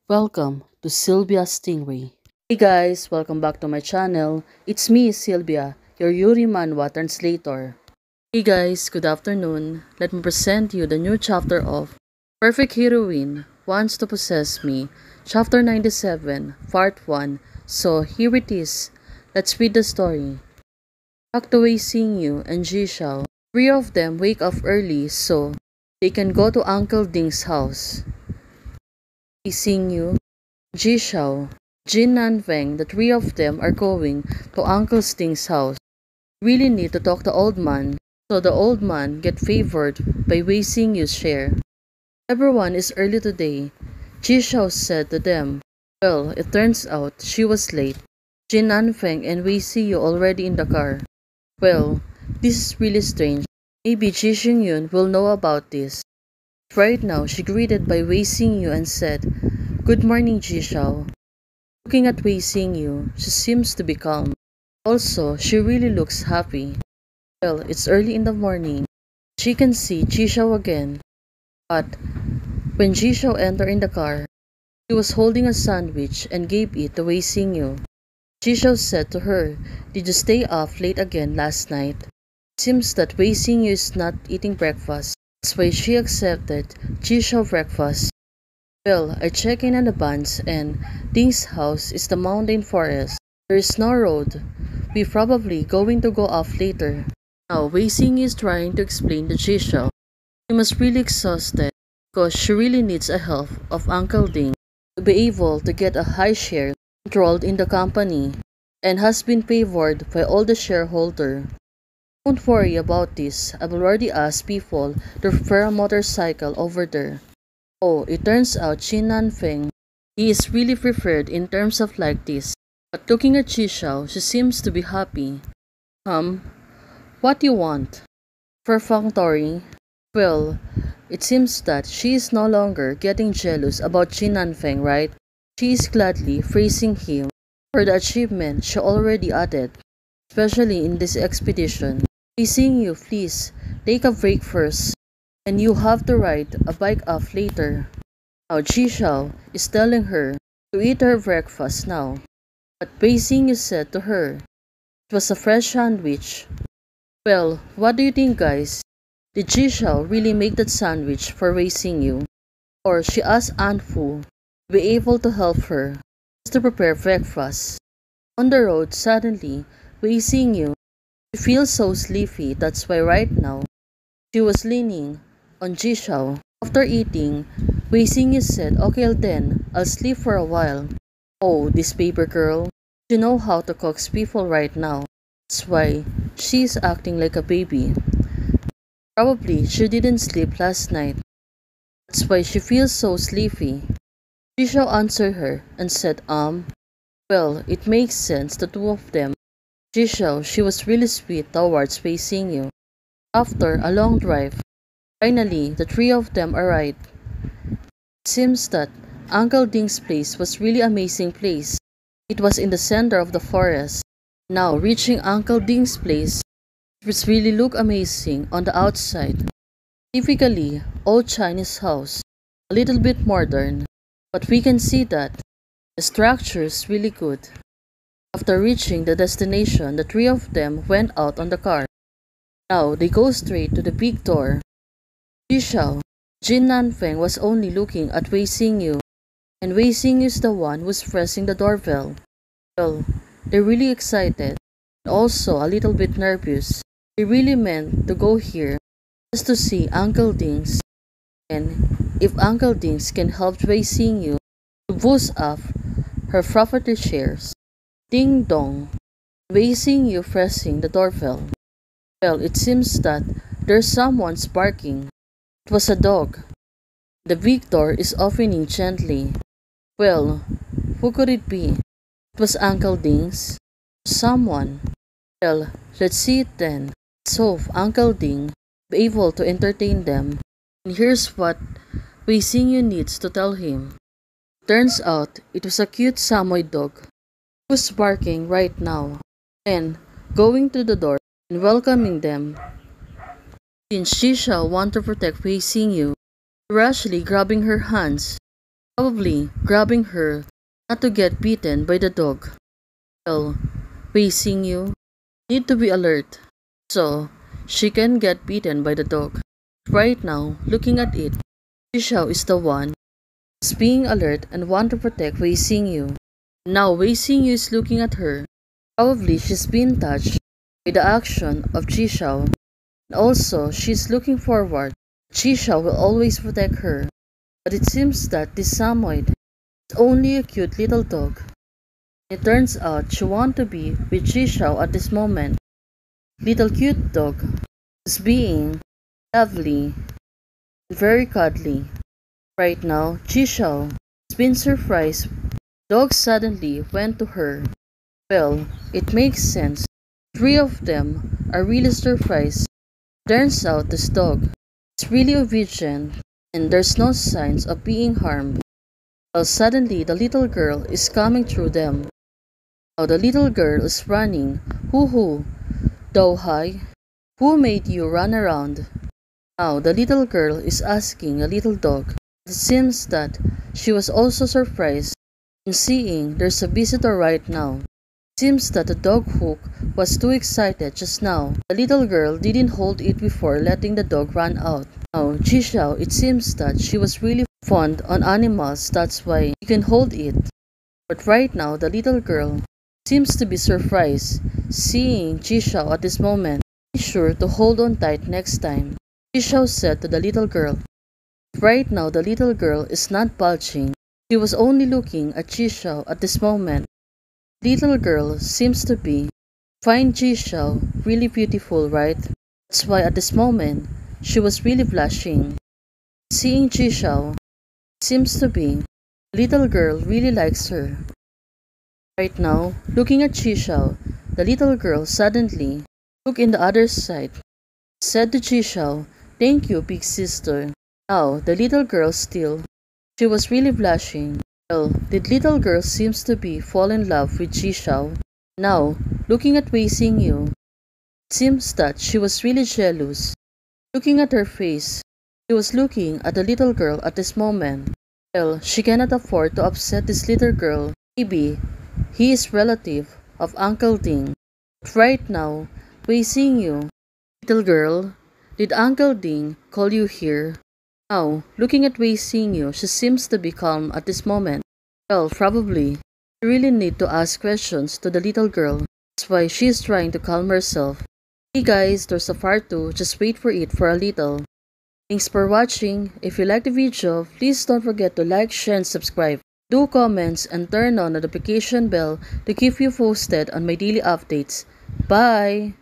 Welcome to Sylvia Stingray. Hey guys, welcome back to my channel. It's me, Sylvia, your Yuri Manhwa translator. Hey guys, good afternoon. Let me present you the new chapter of Perfect Heroine Wants to Possess Me, Chapter 97, Part 1. So here it is. Let's read the story. Tucked away Xing Yu and Ji Xiao. Three of them wake up early so they can go to Uncle Ding's house. Xing Yu, Ji Xiao, Jin and Feng, the three of them are going to Uncle Sting's house. Really need to talk to old man, so the old man get favored by Wei Xingyu's share. Everyone is early today, Ji Xiao said to them. Well, it turns out she was late. Jin and Feng and Wei Xingyu already in the car. Well, this is really strange. Maybe Ji Xingyun will know about this. Right now, she greeted by Wei Xingyu and said, "Good morning, Ji Xiao." Looking at Wei Xingyu, she seems to be calm. Also, she really looks happy. Well, it's early in the morning. She can see Ji Xiao again. But when Ji Xiao entered in the car, she was holding a sandwich and gave it to Wei Xingyu. Ji Xiao said to her, "Did you stay up late again last night?" It seems that Wei Xingyu is not eating breakfast. That's why she accepted Ji Xiao breakfast. Well, I check in on the buns and Ding's house is the mountain forest. There is no road. We probably going to go off later. Now Wei Xing is trying to explain to Ji Xiao. She must really exhausted because she really needs a help of Uncle Ding to be able to get a high share controlled in the company and has been favored by all the shareholder. Don't worry about this. I've already asked people to repair a motorcycle over there. Oh, it turns out Qin Nanfeng, he is really preferred in terms of like this. But looking at Chi Xiao, she seems to be happy. Um, what do you want? Perfunctory? Well, it seems that she is no longer getting jealous about Qin Nanfeng, right? She is gladly praising him for the achievement she already added, especially in this expedition. Praising you, please, take a break first, and you have to ride a bike up later. Now Ji Xiao is telling her to eat her breakfast now. But Wei Xingyu said to her, it was a fresh sandwich. Well, what do you think guys? Did Ji Xiao really make that sandwich for Wei Xingyu? Or she asked Aunt Fu to be able to help her just to prepare breakfast? On the road, suddenly, Wei Xingyu, she feels so sleepy, that's why right now, she was leaning on Ji Xiao. After eating, Wei Xingyu said, "Okay then, I'll sleep for a while." Oh, this paper girl. She know how to coax people right now. That's why she's acting like a baby. Probably she didn't sleep last night. That's why she feels so sleepy. Ji Xiao answered her and said, well, it makes sense, the two of them. Ji Xiao, she was really sweet towards Wei Xingyu. After a long drive, finally, the three of them arrived. It seems that Uncle Ding's place was really amazing place. It was in the center of the forest. Now reaching Uncle Ding's place, it was really look amazing on the outside. Typically, old Chinese house, a little bit modern, but we can see that the structure is really good. After reaching the destination, the three of them went out on the car. Now they go straight to the big door. Ji Xiao, Jin Nanfeng was only looking at Wei Xingyu, and Wei Xingyu is the one who's pressing the doorbell. Well, they're really excited, and also a little bit nervous. They really meant to go here just to see Uncle Dings, and if Uncle Dings can help Wei Xingyu to boost up her property shares. Ding dong, Wei Xingyu pressing the doorbell. Well, it seems that there's someone's barking. It was a dog. The big door is opening gently. Well, who could it be? It was Uncle Ding's. Someone. Well, let's see it then. Let's hope Uncle Ding be able to entertain them. And here's what Wei Xingyu needs to tell him. Turns out it was a cute Samoyed dog who's barking right now and going to the door and welcoming them. Since Shisha want to protect Wei Xingyu, rashly grabbing her hands. probably grabbing her not to get bitten by the dog. Well, facing you, need to be alert so she can get bitten by the dog. Right now, looking at it, Xiao is the one who's being alert and want to protect Wei Xingyu. Now Wei Xingyu is looking at her. Probably she's been touched by the action of Chi Xiao. And also, she's looking forward. Chi Xiao will always protect her. But it seems that this Samoyed is only a cute little dog. It turns out she wants to be with Chi Xiao at this moment. Little cute dog is being lovely and very cuddly. Right now, Chi Xiao has been surprised. Dog suddenly went to her. Well, it makes sense. Three of them are really surprised. Turns out this dog is really obedient and there's no signs of being harmed. Well, suddenly the little girl is coming through them. Now the little girl is running. Hoo, Do Hai, who made you run around? Now the little girl is asking the little dog. It seems that she was also surprised in seeing there's a visitor right now. It seems that the dog hook was too excited just now. The little girl didn't hold it before letting the dog run out. Now Chi Xiao, it seems that she was really fond on animals, that's why she can hold it. But right now the little girl seems to be surprised seeing Chi Xiao at this moment. Be sure to hold on tight next time, Chi Xiao said to the little girl. Right now the little girl is not budging. She was only looking at Chi Xiao at this moment. Little girl seems to be find Chi Xiao really beautiful, right? That's why at this moment she was really blushing. Seeing Chi Xiao seems to be little girl really likes her. Right now, looking at Chi Xiao, the little girl suddenly looked in the other side. Said to Chi Xiao, "Thank you, big sister." Now, the little girl still, she was really blushing. Well, the little girl seems to be fall in love with Chi Xiao. Now, looking at Wei Xingyu, it seems that she was really jealous. Looking at her face, she was looking at the little girl at this moment. Well, she cannot afford to upset this little girl. Maybe he is relative of Uncle Ding. But right now, Wei Xingyu, little girl, did Uncle Ding call you here? Now, looking at Wei Xingyu, she seems to be calm at this moment. Well, probably, she really need to ask questions to the little girl. That's why she is trying to calm herself. Hey guys, there's a part 2, just wait for it for a little. Thanks for watching. If you like the video, please don't forget to like, share, and subscribe. Do comments and turn on the notification bell to keep you posted on my daily updates. Bye!